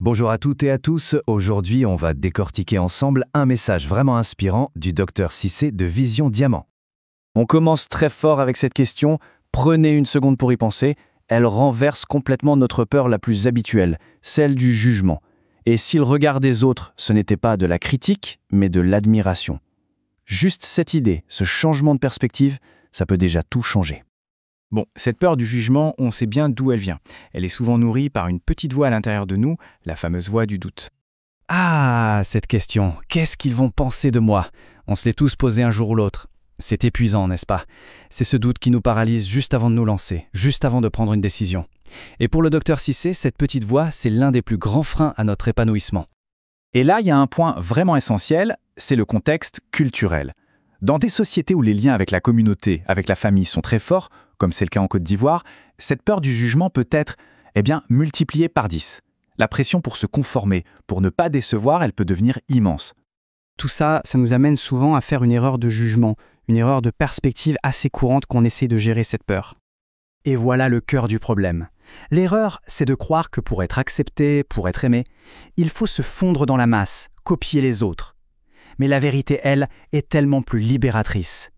Bonjour à toutes et à tous, aujourd'hui on va décortiquer ensemble un message vraiment inspirant du Dr Cissé de Vision Diamant. On commence très fort avec cette question, prenez une seconde pour y penser, elle renverse complètement notre peur la plus habituelle, celle du jugement. Et si le regard des autres, ce n'était pas de la critique, mais de l'admiration. Juste cette idée, ce changement de perspective, ça peut déjà tout changer. Bon, cette peur du jugement, on sait bien d'où elle vient. Elle est souvent nourrie par une petite voix à l'intérieur de nous, la fameuse voix du doute. Ah, cette question, qu'est-ce qu'ils vont penser de moi? On se l'est tous posé un jour ou l'autre. C'est épuisant, n'est-ce pas? C'est ce doute qui nous paralyse juste avant de nous lancer, juste avant de prendre une décision. Et pour le Dr Cissé, cette petite voix, c'est l'un des plus grands freins à notre épanouissement. Et là, il y a un point vraiment essentiel, c'est le contexte culturel. Dans des sociétés où les liens avec la communauté, avec la famille sont très forts, comme c'est le cas en Côte d'Ivoire, cette peur du jugement peut être, multipliée par 10. La pression pour se conformer, pour ne pas décevoir, elle peut devenir immense. Tout ça, ça nous amène souvent à faire une erreur de jugement, une erreur de perspective assez courante qu'on essaie de gérer cette peur. Et voilà le cœur du problème. L'erreur, c'est de croire que pour être accepté, pour être aimé, il faut se fondre dans la masse, copier les autres. Mais la vérité, elle, est tellement plus libératrice.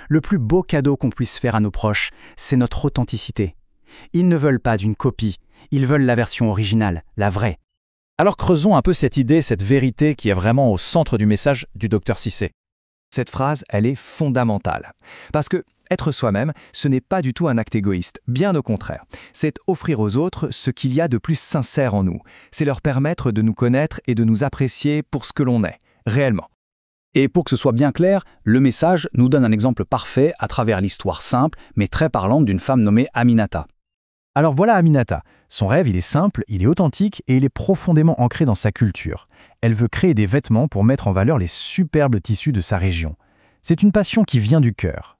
Le plus beau cadeau qu'on puisse faire à nos proches, c'est notre authenticité. Ils ne veulent pas d'une copie, ils veulent la version originale, la vraie. Alors creusons un peu cette idée, cette vérité qui est vraiment au centre du message du Dr Cissé. Cette phrase, elle est fondamentale. Parce que être soi-même, ce n'est pas du tout un acte égoïste, bien au contraire. C'est offrir aux autres ce qu'il y a de plus sincère en nous. C'est leur permettre de nous connaître et de nous apprécier pour ce que l'on est, réellement. Et pour que ce soit bien clair, le message nous donne un exemple parfait à travers l'histoire simple, mais très parlante d'une femme nommée Aminata. Alors voilà Aminata. Son rêve, il est simple, il est authentique et il est profondément ancré dans sa culture. Elle veut créer des vêtements pour mettre en valeur les superbes tissus de sa région. C'est une passion qui vient du cœur.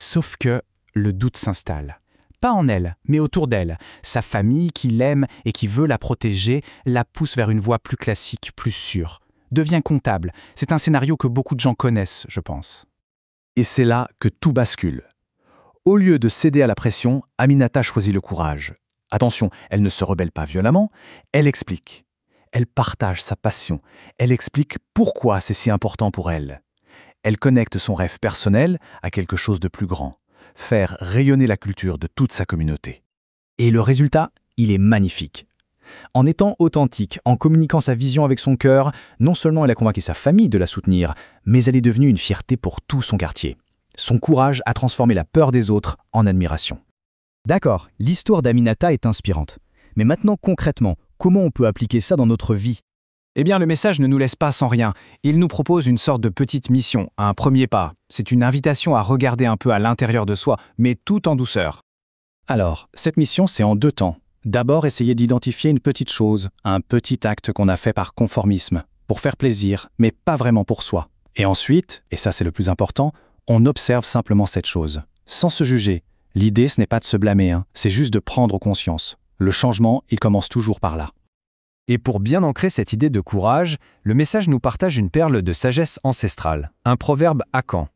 Sauf que le doute s'installe. Pas en elle, mais autour d'elle. Sa famille, qui l'aime et qui veut la protéger, la pousse vers une voie plus classique, plus sûre. Devient comptable. C'est un scénario que beaucoup de gens connaissent, je pense. Et c'est là que tout bascule. Au lieu de céder à la pression, Aminata choisit le courage. Attention, elle ne se rebelle pas violemment, elle explique. Elle partage sa passion. Elle explique pourquoi c'est si important pour elle. Elle connecte son rêve personnel à quelque chose de plus grand. Faire rayonner la culture de toute sa communauté. Et le résultat, il est magnifique. En étant authentique, en communiquant sa vision avec son cœur, non seulement elle a convaincu sa famille de la soutenir, mais elle est devenue une fierté pour tout son quartier. Son courage a transformé la peur des autres en admiration. D'accord, l'histoire d'Aminata est inspirante. Mais maintenant, concrètement, comment on peut appliquer ça dans notre vie? Eh bien, le message ne nous laisse pas sans rien. Il nous propose une sorte de petite mission, un premier pas. C'est une invitation à regarder un peu à l'intérieur de soi, mais tout en douceur. Alors, cette mission, c'est en 2 temps. D'abord, essayer d'identifier une petite chose, un petit acte qu'on a fait par conformisme, pour faire plaisir, mais pas vraiment pour soi. Et ensuite, et ça c'est le plus important, on observe simplement cette chose, sans se juger. L'idée, ce n'est pas de se blâmer, c'est juste de prendre conscience. Le changement, il commence toujours par là. Et pour bien ancrer cette idée de courage, le message nous partage une perle de sagesse ancestrale, un proverbe akan.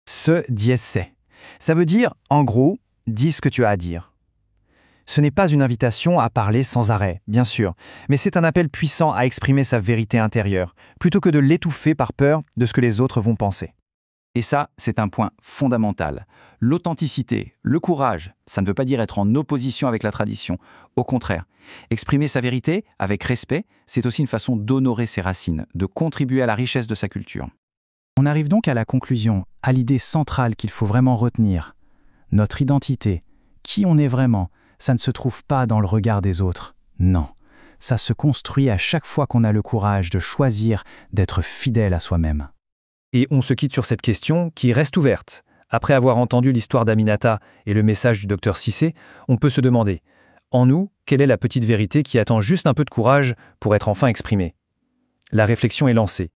Ce dies c'est. Ça veut dire, en gros, dis ce que tu as à dire. Ce n'est pas une invitation à parler sans arrêt, bien sûr, mais c'est un appel puissant à exprimer sa vérité intérieure, plutôt que de l'étouffer par peur de ce que les autres vont penser. Et ça, c'est un point fondamental. L'authenticité, le courage, ça ne veut pas dire être en opposition avec la tradition. Au contraire, exprimer sa vérité avec respect, c'est aussi une façon d'honorer ses racines, de contribuer à la richesse de sa culture. On arrive donc à la conclusion, à l'idée centrale qu'il faut vraiment retenir. Notre identité, qui on est vraiment, ça ne se trouve pas dans le regard des autres. Non, ça se construit à chaque fois qu'on a le courage de choisir d'être fidèle à soi-même. Et on se quitte sur cette question qui reste ouverte. Après avoir entendu l'histoire d'Aminata et le message du Dr Cissé, on peut se demander, en nous, quelle est la petite vérité qui attend juste un peu de courage pour être enfin exprimée? La réflexion est lancée.